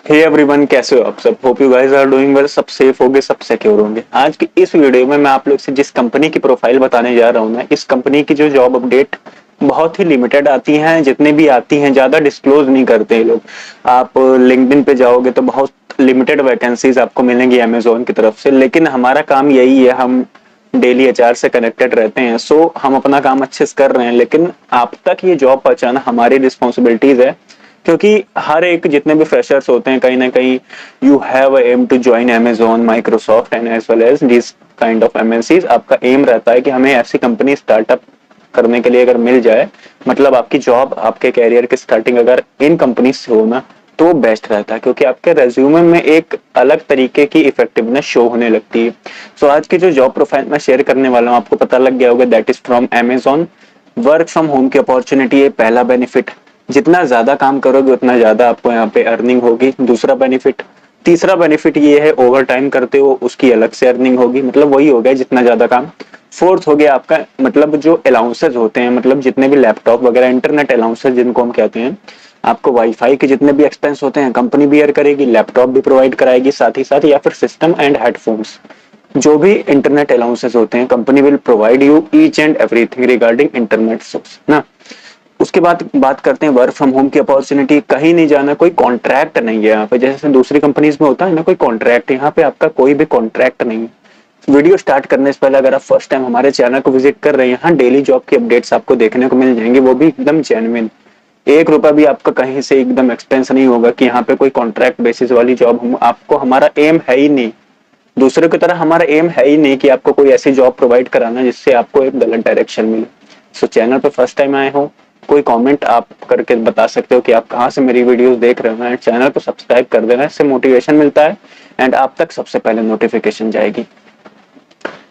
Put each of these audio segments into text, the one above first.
Hey everyone, कैसे हो आप सब। Hope you guys are doing well, सब सेफ होंगे, सब सिक्योर होंगे। आज की इस वीडियो में मैं आप लोग से जिस कंपनी की प्रोफाइल बताने जा रहा हूँ ना, इस कंपनी की जो जॉब अपडेट बहुत ही लिमिटेड आती हैं, जितने भी आती हैं ज्यादा डिस्क्लोज नहीं करते हैं लोग। आप लिंक्डइन पे जाओगे तो बहुत लिमिटेड वैकेंसीज आपको मिलेंगी अमेजोन की तरफ से, लेकिन हमारा काम यही है, हम डेली एचआर से कनेक्टेड रहते हैं। सो हम अपना काम अच्छे से कर रहे हैं, लेकिन आप तक ये जॉब पहुंचाना हमारी रिस्पॉन्सिबिलिटीज है। क्योंकि हर एक जितने भी फ्रेशर्स होते हैं, कहीं ना कहीं you have aim to join Amazon, Microsoft and as well as this kind of MNCs. आपका एम रहता है कि हमें ऐसी कंपनी स्टार्टअप करने के लिए अगर मिल जाए, मतलब आपकी जॉब, आपके कैरियर की स्टार्टिंग अगर इन कंपनी से हो ना, तो बेस्ट रहता है, क्योंकि आपके रेज्यूमे में एक अलग तरीके की इफेक्टिवनेस शो होने लगती है। सो आज की जो जॉब प्रोफाइल मैं शेयर करने वाला हूँ, आपको पता लग गया होगा, that is from Amazon. Work from home की अपॉर्चुनिटी है, पहला बेनिफिट। जितना ज्यादा काम करोगे उतना ज्यादा आपको यहाँ पे अर्निंग होगी, दूसरा बेनिफिट। तीसरा बेनिफिट ये है, ओवर टाइम करते हो उसकी अलग से अर्निंग होगी, मतलब वही हो गया जितना ज्यादा काम। फोर्थ हो गया आपका, मतलब जो अलाउंसेज होते हैं, मतलब जितने भी लैपटॉप वगैरह, इंटरनेट अलाउंसेज जिनको हम कहते हैं, आपको वाईफाई के जितने भी एक्सपेंस होते हैं कंपनी बियर करेगी, लैपटॉप भी प्रोवाइड कराएगी साथ ही साथ, या फिर सिस्टम एंड हेडफोन्स। जो भी इंटरनेट अलाउंसेज होते हैं, company will provide you each and everything regarding internet source ना। उसके बाद बात करते हैं वर्क फ्रॉम होम की अपॉर्चुनिटी। कहीं नहीं जाना, कोई कॉन्ट्रैक्ट नहीं है यहाँ पे, जैसे दूसरी कंपनीज में होता है ना कोई कॉन्ट्रैक्ट, यहाँ पे आपका कोई भी कॉन्ट्रैक्ट नहीं है। वीडियो स्टार्ट करने से पहले अगर आप फर्स्ट टाइम हमारे चैनल को विजिट कर रहे हैं, यहाँ डेली जॉब की अपडेट्स आपको देखने को मिल जाएंगे, वो भी एकदम जेन्युइन। एक रुपया भी आपका कहीं से एकदम एक्सपेंस नहीं होगा कि यहाँ पे कोई कॉन्ट्रैक्ट बेसिस वाली जॉब हम आपको, हमारा एम है ही नहीं। दूसरे की तरह हमारा एम है ही नहीं कि आपको कोई ऐसी जॉब प्रोवाइड कराना जिससे आपको एक गलत डायरेक्शन मिले। सो चैनल पे फर्स्ट टाइम आए हो, कोई कमेंट आप करके बता सकते हो कि आप कहाँ से मेरी वीडियोस देख रहे हो, एंड चैनल को सब्सक्राइब कर देना, इससे मोटिवेशन मिलता है एंड आप तक सबसे पहले नोटिफिकेशन जाएगी।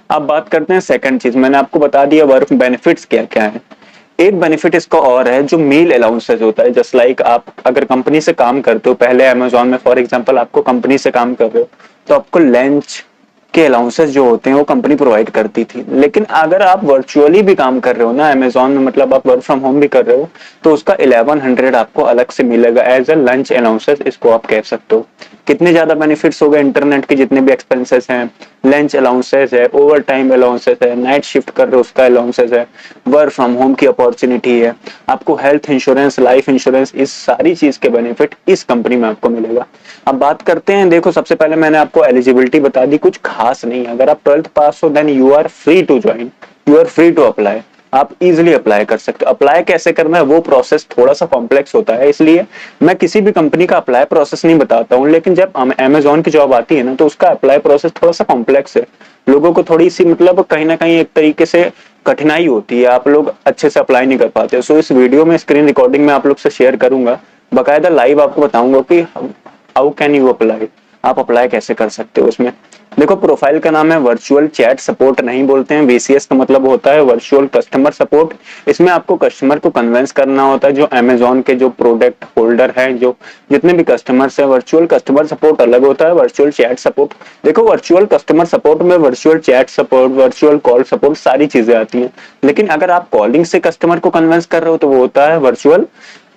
अब बात करते हैं सेकंड चीज, मैंने आपको बता दिया वर्क बेनिफिट्स क्या क्या है। एक बेनिफिट इसका और है, जो मील अलाउंसेज होता है। जस्ट लाइक आप अगर कंपनी से काम करते हो, पहले अमेजोन में फॉर एग्जांपल आपको कंपनी से काम कर रहे हो, तो आपको लंच के अलाउंसेस जो होते हैं वो कंपनी प्रोवाइड करती थी। लेकिन अगर आप वर्चुअली भी काम कर रहे हो ना अमेजोन में, मतलब आप वर्क फ्रॉम होम भी कर रहे हो, तो उसका 1100 आपको अलग से मिलेगा एज अ लंच अलाउंसेस, इसको आप कह सकते हो। कितने ज्यादा बेनिफिट्स हो गए, इंटरनेट के जितने भी एक्सपेंसेस हैं, लंच अलाउंसेस है, ओवर टाइम अलाउंसेस है, नाइट शिफ्ट कर रहे हो उसका अलाउंसेस है, वर्क फ्रॉम होम की अपॉर्चुनिटी है, आपको हेल्थ इंश्योरेंस, लाइफ इंश्योरेंस, इस सारी चीज के बेनिफिट इस कंपनी में आपको मिलेगा। अब बात करते हैं, देखो सबसे पहले मैंने आपको एलिजिबिलिटी बता दी, कुछ खास नहीं है। अगर आप 12th पास हो then you are free to join, you are free to apply. आप इजिली अप्लाई कर सकते हो। अप्लाई कैसे करना है वो प्रोसेस थोड़ा सा कॉम्प्लेक्स होता है, इसलिए मैं किसी भी कंपनी का अप्लाई प्रोसेस नहीं बताता हूँ। लेकिन जब अमेजोन की जॉब आती है ना, तो उसका अप्लाई प्रोसेस थोड़ा सा कॉम्प्लेक्स है। लोगों को थोड़ी सी, मतलब कहीं ना कहीं एक तरीके से कठिनाई होती है, आप लोग अच्छे से अप्लाई नहीं कर पाते। सो इस वीडियो में स्क्रीन रिकॉर्डिंग में आप लोग से शेयर करूंगा, बकायदा लाइव आपको बताऊंगा कि हाउ कैन यू अप्लाई, आप अप्लाई कैसे कर सकते हो उसमें। देखो प्रोफाइल का नाम है वर्चुअल चैट सपोर्ट, नहीं बोलते हैं वीसीएस का मतलब होता है वर्चुअल कस्टमर सपोर्ट। इसमें आपको कस्टमर को कन्विंस करना होता है, जो अमेजोन के जो प्रोडक्ट होल्डर है, जो जितने भी कस्टमर्स है। वर्चुअल कस्टमर सपोर्ट अलग होता है, वर्चुअल चैट सपोर्ट। देखो वर्चुअल कस्टमर सपोर्ट में virtual chat support, virtual call support, सारी चीजें आती हैं। लेकिन अगर आप कॉलिंग से कस्टमर को कन्विंस कर रहे हो तो वो होता है वर्चुअल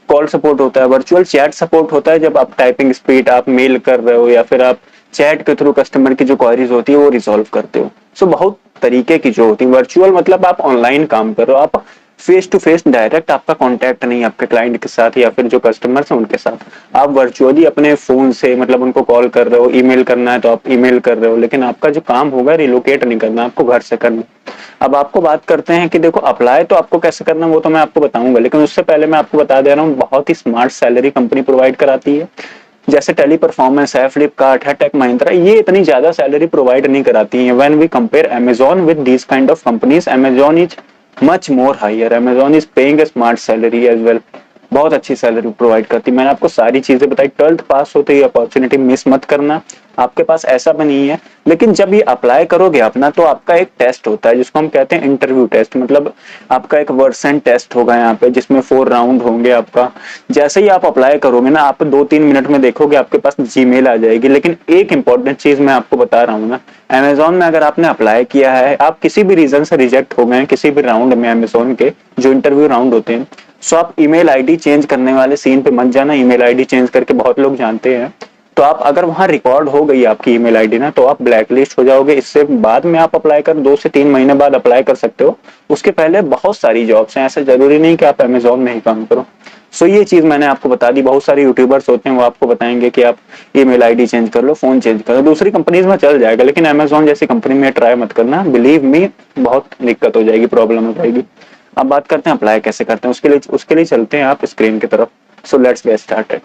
कॉल सपोर्ट होता है। वर्चुअल चैट सपोर्ट होता है जब आप टाइपिंग स्पीड, आप मेल कर रहे हो या फिर आप चैट के थ्रू कस्टमर की जो क्वारीज होती है वो रिजॉल्व करते हो। सो बहुत तरीके की जो होती है। वर्चुअल मतलब आप ऑनलाइन काम कर रहे हो, आप फेस टू फेस डायरेक्ट, आपका कांटेक्ट नहीं आपके क्लाइंट के साथ या फिर जो कस्टमर्स हैं उनके साथ। आप वर्चुअली अपने फोन से, मतलब उनको कॉल कर रहे हो, ईमेल करना है तो आप ईमेल कर रहे हो, लेकिन आपका जो काम होगा रिलोकेट नहीं करना, आपको घर से करना। अब आपको बात करते हैं कि देखो अप्लाई तो आपको कैसे करना वो तो मैं आपको बताऊंगा, लेकिन उससे पहले मैं आपको बता दे रहा हूँ, बहुत ही स्मार्ट सैलरी कंपनी प्रोवाइड कराती है। जैसे टेली परफॉर्मेंस है, फ्लिपकार्ट है, टेक महिंद्रा, ये इतनी ज्यादा सैलरी प्रोवाइड नहीं कराती है। When we compare Amazon with these kind of companies, Amazon is much more higher, Amazon is paying a smart salary as well. बहुत अच्छी सैलरी प्रोवाइड करती है। मैंने आपको सारी चीजें बताई, 12th पास होते ही अपॉर्चुनिटी मिस मत करना, आपके पास ऐसा भी नहीं है। लेकिन जब ये अप्लाई करोगे अपना, तो आपका एक टेस्ट होता है जिसको हम कहते हैं इंटरव्यू टेस्ट, मतलब आपका एक वर्सन टेस्ट होगा यहाँ पे, जिसमें 4 राउंड होंगे आपका। जैसे ही आप अप्लाई करोगे ना, आप 2-3 मिनट में देखोगे आपके पास जीमेल आ जाएगी। लेकिन एक इंपॉर्टेंट चीज मैं आपको बता रहा हूँ ना, अमेजोन में अगर आपने अप्लाई किया है, आप किसी भी रीजन से रिजेक्ट हो गए किसी भी राउंड में, अमेजोन के जो इंटरव्यू राउंड होते हैं, सो आप ईमेल आईडी चेंज करने वाले सीन पे मत जाना। ईमेल आईडी चेंज करके बहुत लोग जानते हैं तो आप अगर वहां रिकॉर्ड हो गई आपकी ईमेल आईडी ना, तो आप ब्लैक लिस्ट हो जाओगे। इससे बाद में आप अप्लाई कर 2 से 3 महीने बाद अप्लाई कर सकते हो। उसके पहले बहुत सारी जॉब्स हैं, ऐसा जरूरी नहीं कि आप अमेजोन में ही काम करो। सो ये चीज मैंने आपको बता दी। बहुत सारे यूट्यूबर्स होते हैं, वो आपको बताएंगे कि आप ईमेल आईडी चेंज कर लो, फोन चेंज कर लो। दूसरी कंपनीज में चल जाएगा, लेकिन अमेजोन जैसी कंपनी में ट्राई मत करना। बिलीव मी, बहुत दिक्कत हो जाएगी, प्रॉब्लम हो जाएगी। अब बात करते हैं अप्लाई कैसे करते हैं। उसके लिए चलते हैं आप स्क्रीन की तरफ। So let's get started.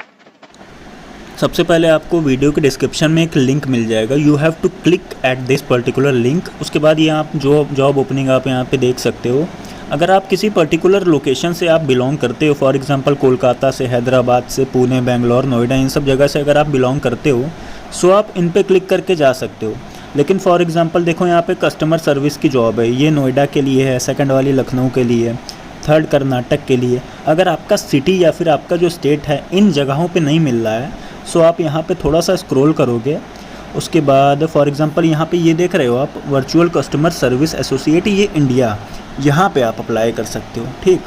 सबसे पहले आपको वीडियो के डिस्क्रिप्शन में एक लिंक मिल जाएगा। You have to click at this particular link. उसके बाद ये आप जॉब ओपनिंग आप यहाँ पे देख सकते हो। अगर आप किसी पर्टिकुलर लोकेशन से आप बिलोंग करते हो, फॉर एग्जांपल कोलकाता से, हैदराबाद से, पुणे, बेंगलोर, नोएडा, इन सब जगह से अगर आप बिलोंग करते हो, सो आप इन पे क्लिक करके जा सकते हो। लेकिन फॉर एग्जांपल देखो, यहाँ पे कस्टमर सर्विस की जॉब है, ये नोएडा के लिए है, सेकंड वाली लखनऊ के लिए है, थर्ड कर्नाटक के लिए। अगर आपका सिटी या फिर आपका जो स्टेट है इन जगहों पे नहीं मिल रहा है, सो आप यहाँ पे थोड़ा सा स्क्रॉल करोगे। उसके बाद फॉर एग्जांपल यहाँ पे ये देख रहे हो आप, वर्चुअल कस्टमर सर्विस एसोसिएट, ये इंडिया, यहाँ पे आप अप्लाई कर सकते हो। ठीक,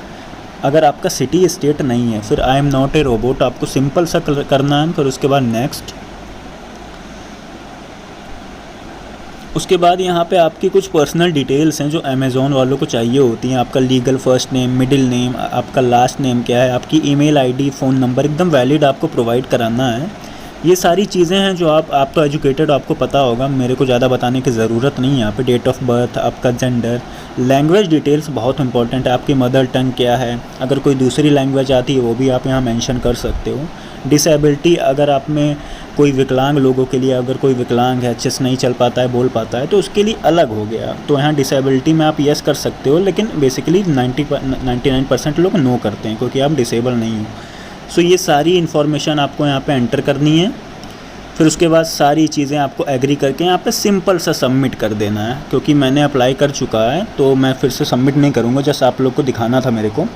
अगर आपका सिटी स्टेट नहीं है, फिर I am not a robot आपको सिंपल सा करना है। फिर उसके बाद नेक्स्ट। उसके बाद यहाँ पे आपकी कुछ पर्सनल डिटेल्स हैं जो अमेज़ॉन वालों को चाहिए होती हैं। आपका legal first name, middle name, आपका लास्ट नेम क्या है, आपकी ईमेल आईडी, फ़ोन नंबर एकदम वैलिड आपको प्रोवाइड कराना है। ये सारी चीज़ें हैं जो आप तो एजुकेटेड, आपको पता होगा, मेरे को ज़्यादा बताने की ज़रूरत नहीं है। यहाँ पे डेट ऑफ बर्थ, आपका जेंडर, लैंग्वेज डिटेल्स बहुत इंपॉर्टेंट है। आपकी मदर टंग क्या है, अगर कोई दूसरी लैंग्वेज आती है वो भी आप यहाँ मेंशन कर सकते हो। डिसेबिलिटी, अगर आप में कोई विकलांग लोगों के लिए, अगर कोई विकलांग है, अच्छे से नहीं चल पाता है, बोल पाता है, तो उसके लिए अलग हो गया। तो यहाँ डिसेबिलिटी में आप येस कर सकते हो, लेकिन बेसिकली 99% लोग नो करते हैं क्योंकि आप डिसेबल नहीं हो। सो ये सारी इन्फॉर्मेशन आपको यहाँ पे एंटर करनी है। फिर उसके बाद सारी चीज़ें आपको एग्री करके यहाँ पे सिंपल सा सबमिट कर देना है। क्योंकि मैंने अप्लाई कर चुका है तो मैं फिर से सबमिट नहीं करूँगा, जस्ट आप लोग को दिखाना था मेरे को।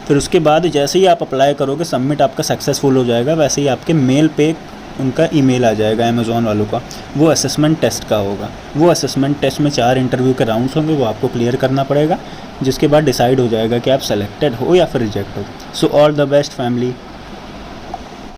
फिर उसके बाद जैसे ही आप अप्लाई करोगे, सबमिट आपका सक्सेसफुल हो जाएगा, वैसे ही आपके मेल पे उनका ईमेल आ जाएगा अमेज़ॉन वालों का। वो असेसमेंट टेस्ट का होगा। वो असेसमेंट टेस्ट में 4 इंटरव्यू के राउंड्स होंगे, वो आपको क्लियर करना पड़ेगा, जिसके बाद डिसाइड हो जाएगा कि आप सेलेक्टेड हो या फिर रिजेक्ट हो। So all the best family.